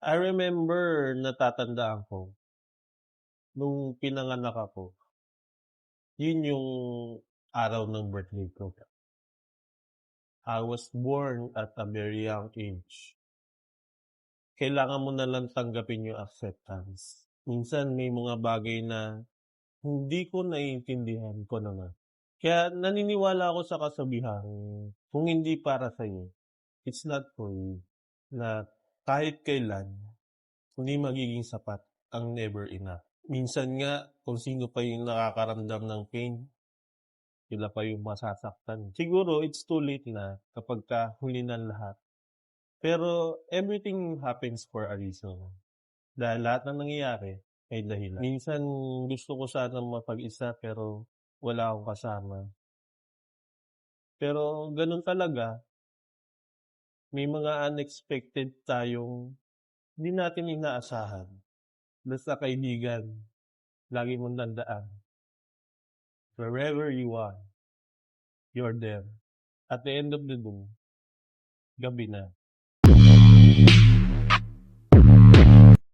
I remember, natatandaan ko, nung pinanganak ako, yun yung araw ng birthday ko. I was born at a very young age. Kailangan mo na lang tanggapin yung acceptance. Minsan may mga bagay na hindi ko naiintindihan ko naman. Kaya naniniwala ako sa kasabihang, kung hindi para sa'yo, it's not for you. Na kahit kailan, hindi magiging sapat ang never enough. Minsan nga, kung sino pa yung nakakaramdam ng pain, sila pa yung masasaktan. Siguro, it's too late na kapag huli ng lahat. Pero everything happens for a reason. Dahil lahat ng nangyayari may dahilan. Minsan gusto ko sanang mapag-isa pero wala akong kasama. Pero ganun talaga, may mga unexpected tayong hindi natin inaasahan. Basta kaibigan, lagi mong tandaan, wherever you are, you're there. At the end of the day, gabi na.